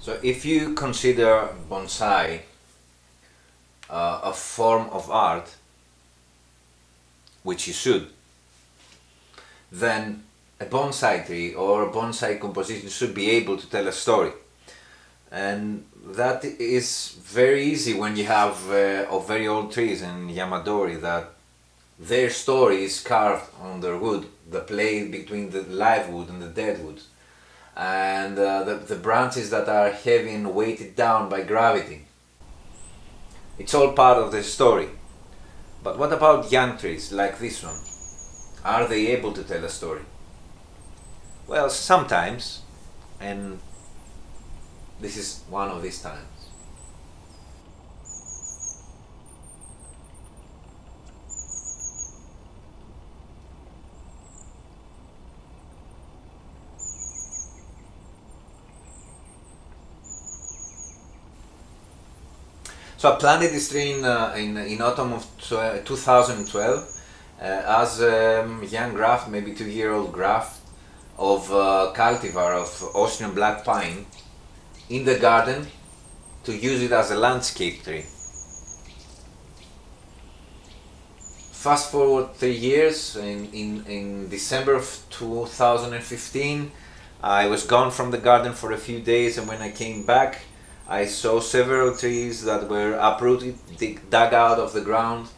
So if you consider bonsai a form of art, which you should, then a bonsai tree or a bonsai composition should be able to tell a story. And that is very easy when you have of very old trees in Yamadori, that their story is carved on their wood, the play between the live wood and the dead wood, and the branches that are heavy and weighted down by gravity. It's all part of the story. But what about young trees like this one? Are they able to tell a story? Well, sometimes, and this is one of these times. So I planted this tree in autumn of 2012 as a young graft, maybe 2-year-old graft of cultivar of Austrian black pine in the garden to use it as a landscape tree. Fast forward 3 years, in December of 2015 I was gone from the garden for a few days, and when I came back I saw several trees that were uprooted, dug out of the ground,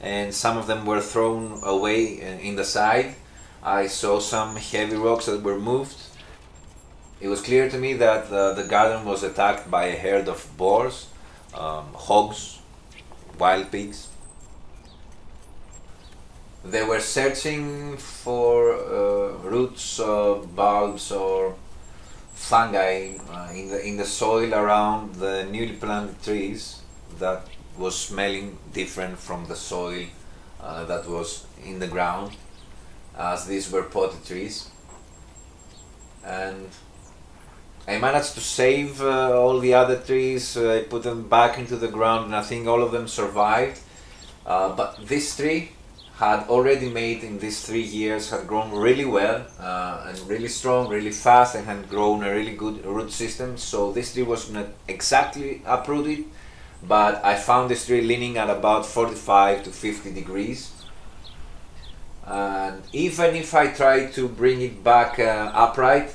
and some of them were thrown away in the side. I saw some heavy rocks that were moved. It was clear to me that the garden was attacked by a herd of boars, hogs, wild pigs. They were searching for roots, bulbs or fungi in the soil around the newly planted trees that was smelling different from the soil that was in the ground, as these were potted trees. And I managed to save all the other trees. I put them back into the ground, and I think all of them survived. But this tree had already made, in these 3 years, had grown really well and really strong, really fast, and had grown a really good root system. So this tree was not exactly uprooted, but I found this tree leaning at about 45 to 50 degrees. And even if I tried to bring it back upright,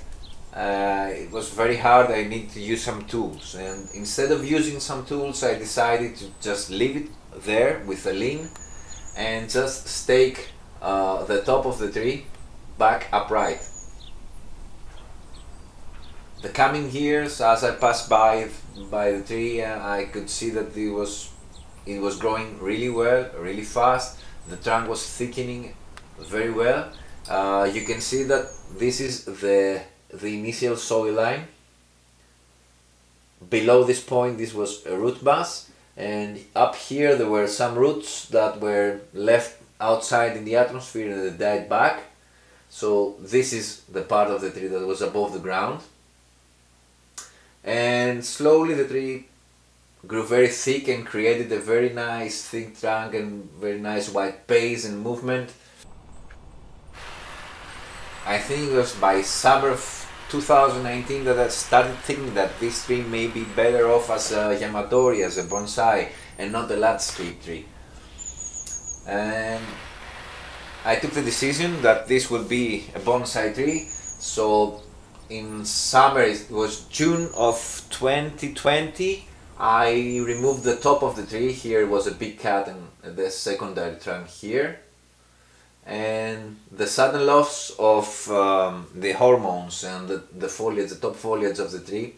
it was very hard. I need to use some tools, and instead of using some tools I decided to just leave it there with a lean and just stake the top of the tree back upright. The coming years, as I passed by the tree, I could see that it was growing really well, really fast. The trunk was thickening very well. You can see that this is the initial soil line. Below this point, this was a root mass. And up here there were some roots that were left outside in the atmosphere and they died back. So this is the part of the tree that was above the ground. And slowly the tree grew very thick and created a very nice thick trunk and very nice wide pace and movement. I think it was by summer of 2019 that I started thinking that this tree may be better off as a Yamadori, as a bonsai, and not a landscape tree. And I took the decision that this will be a bonsai tree. So in summer, it was June of 2020, I removed the top of the tree. Here was a big cut and the secondary trunk here. And the sudden loss of the hormones and the foliage, the top foliage of the tree,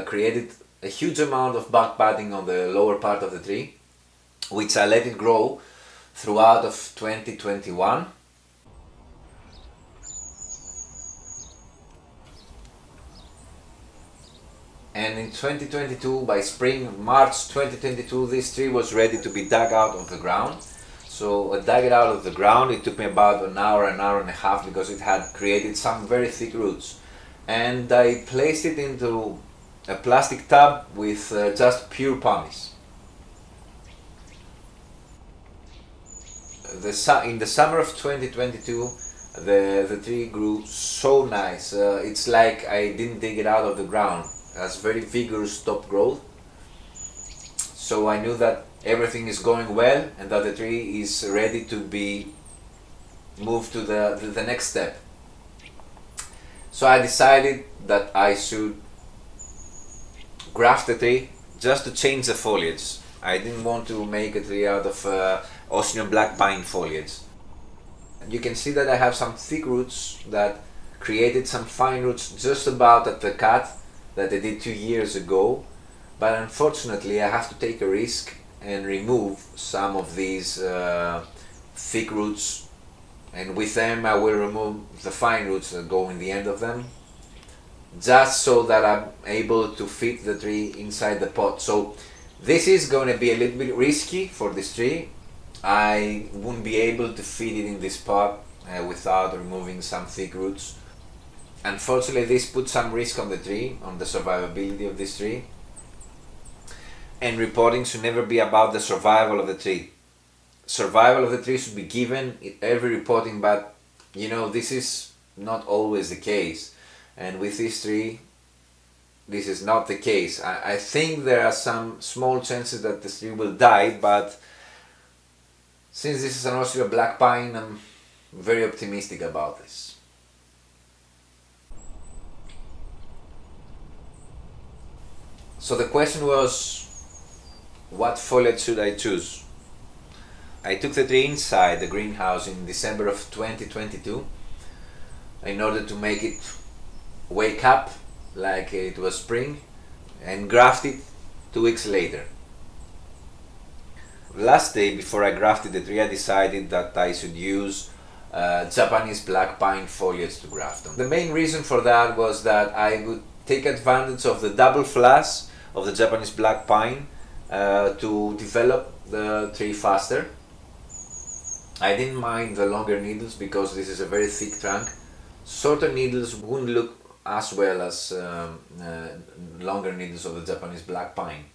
created a huge amount of backbudding on the lower part of the tree, which I let it grow throughout of 2021. And in 2022, by spring, March 2022, this tree was ready to be dug out of the ground. So I dug it out of the ground. It took me about an hour and a half, because it had created some very thick roots. And I placed it into a plastic tub with just pure pumice. In the summer of 2022, the tree grew so nice. It's like I didn't dig it out of the ground. has very vigorous top growth. So I knew that everything is going well and that the tree is ready to be moved to the next step. So I decided that I should graft the tree just to change the foliage. I didn't want to make a tree out of Austrian black pine foliage. You can see that I have some thick roots that created some fine roots just about at the cut that I did 2 years ago, but unfortunately I have to take a risk and remove some of these thick roots, and with them I will remove the fine roots that go in the end of them, just so that I'm able to fit the tree inside the pot. So this is going to be a little bit risky for this tree. I wouldn't be able to fit it in this pot without removing some thick roots. Unfortunately, this puts some risk on the tree, on the survivability of this tree. And reporting should never be about the survival of the tree. Survival of the tree should be given in every reporting, but you know, this is not always the case. And with this tree, this is not the case. I think there are some small chances that this tree will die, but since this is an Austrian black pine, I'm very optimistic about this. So the question was, what foliage should I choose? I took the tree inside the greenhouse in December of 2022 in order to make it wake up like it was spring, and graft it 2 weeks later. Last day before I grafted the tree, I decided that I should use Japanese black pine foliage to graft on. The main reason for that was that I would take advantage of the double flash of the Japanese black pine to develop the tree faster. I didn't mind the longer needles because this is a very thick trunk. Shorter needles wouldn't look as well as longer needles of the Japanese black pine.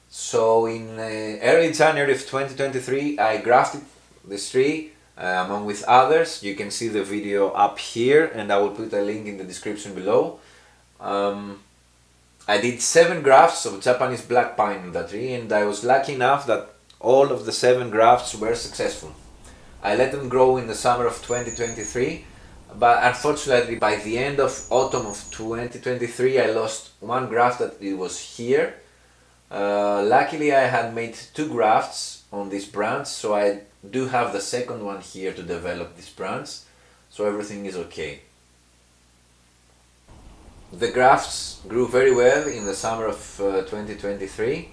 So in early January of 2023 I grafted this tree along with others. You can see the video up here and I will put a link in the description below. I did 7 grafts of Japanese black pine on that tree, and I was lucky enough that all of the 7 grafts were successful. I let them grow in the summer of 2023, but unfortunately by the end of autumn of 2023 I lost 1 graft that it was here. Luckily I had made 2 grafts on this branch, so I do have the second one here to develop this branch, so everything is okay. The grafts grew very well in the summer of 2023.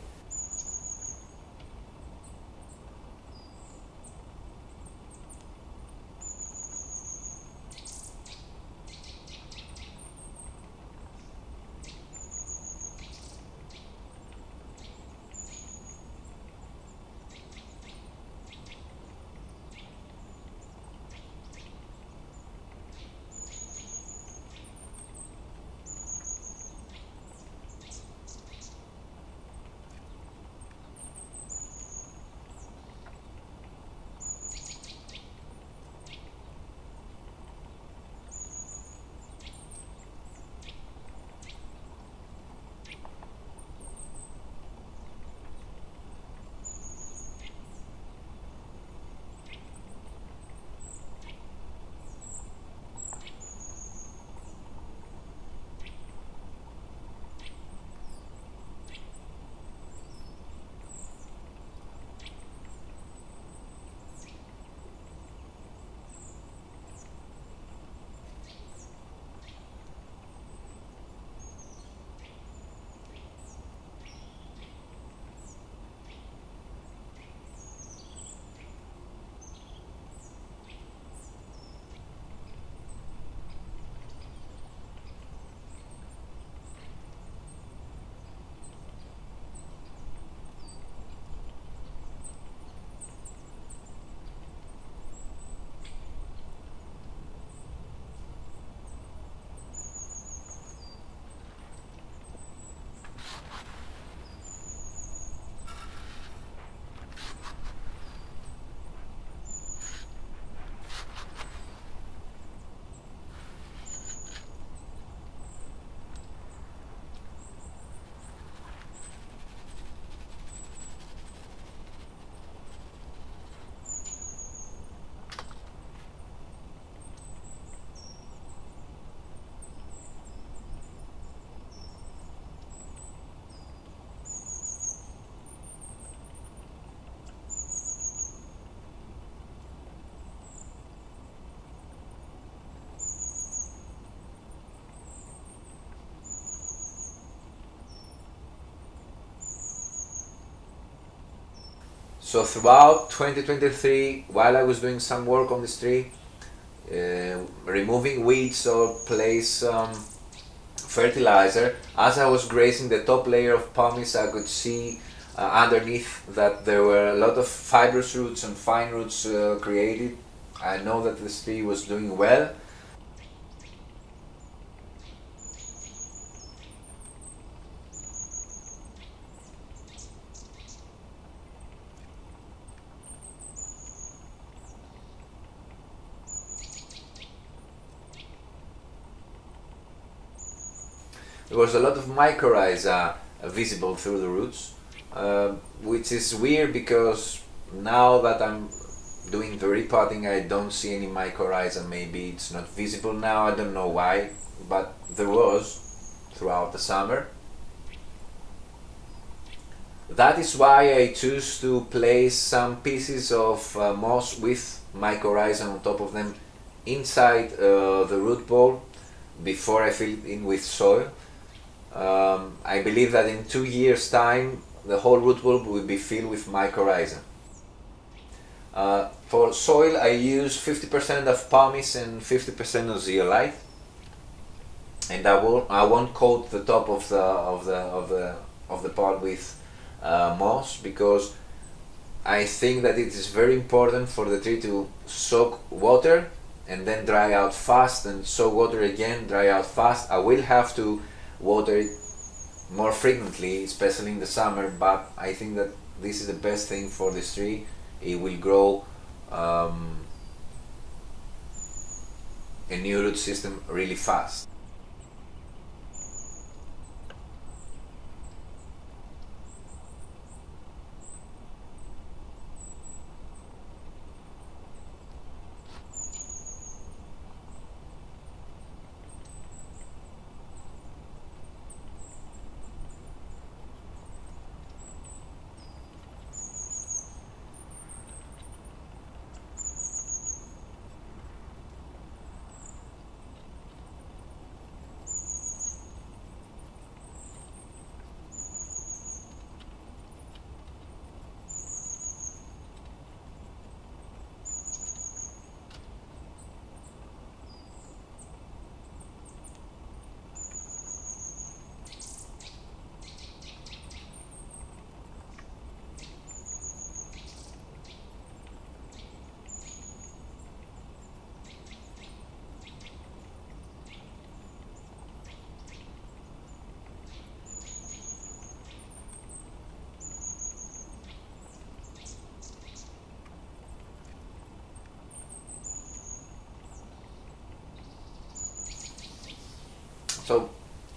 So throughout 2023, while I was doing some work on this tree, removing weeds or place fertilizer, as I was grazing the top layer of pumice, I could see underneath that there were a lot of fibrous roots and fine roots created. I know that this tree was doing well. There was a lot of mycorrhiza visible through the roots, which is weird because now that I'm doing the repotting I don't see any mycorrhiza. Maybe it's not visible now, I don't know why, but there was throughout the summer. That is why I choose to place some pieces of moss with mycorrhiza on top of them inside the root ball before I fill it in with soil. I believe that in 2 years' time the whole root ball will be filled with mycorrhiza. For soil I use 50% of pumice and 50% of zeolite, and I won't coat the top of the pot with moss, because I think that it is very important for the tree to soak water and then dry out fast, and soak water again, dry out fast. I will have to water it more frequently, especially in the summer, but I think that this is the best thing for this tree. It will grow a new root system really fast. So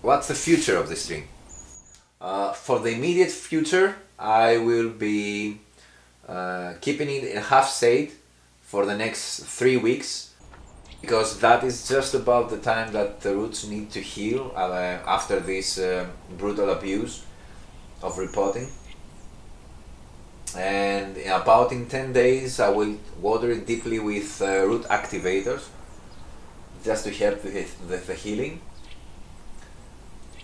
what's the future of this tree? For the immediate future, I will be keeping it in half shade for the next 3 weeks, because that is just about the time that the roots need to heal after this brutal abuse of repotting. And about in 10 days I will water it deeply with root activators, just to help with the healing.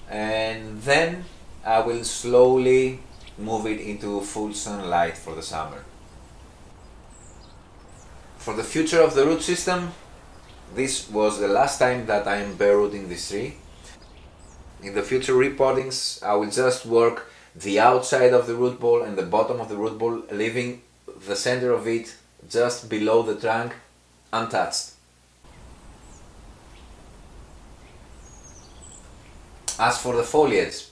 And then I will slowly move it into full sunlight for the summer. For the future of the root system, this was the last time that I am bare rooting this tree. In the future repottings I will just work the outside of the root ball and the bottom of the root ball, leaving the center of it just below the trunk untouched. As for the foliage,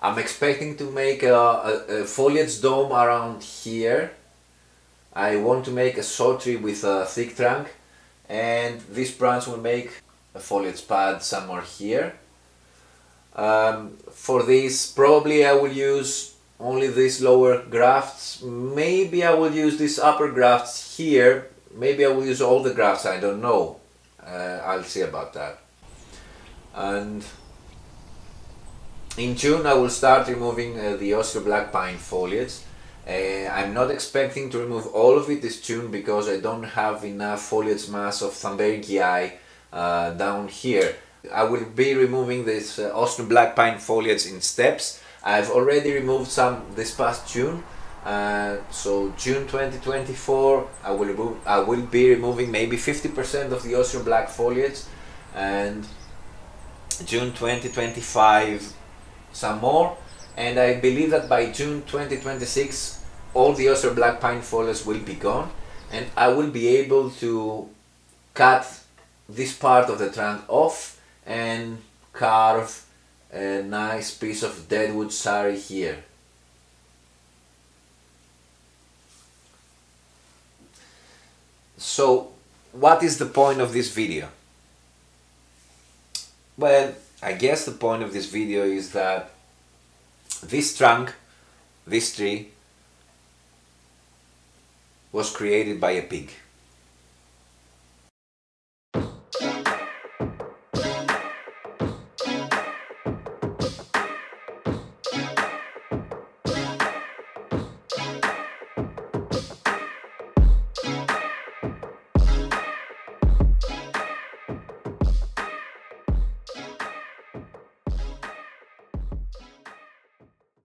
I'm expecting to make a foliage dome around here. I want to make a short tree with a thick trunk, and this branch will make a foliage pad somewhere here. For this, probably I will use only these lower grafts. Maybe I will use these upper grafts here. Maybe I will use all the grafts, I don't know. I'll see about that. And in June I will start removing the Austrian black pine foliage. I'm not expecting to remove all of it this June, because I don't have enough foliage mass of Thunbergii down here. I will be removing this Austrian black pine foliage in steps. I've already removed some this past June, So June 2024 I will be removing maybe 50% of the Austrian black foliage, and June 2025 some more, and I believe that by June 2026 all the Austrian black pine foliage will be gone, and I will be able to cut this part of the trunk off and carve a nice piece of deadwood sari here. So what is the point of this video? Well, I guess the point of this video is that this trunk, this tree, was created by a pig.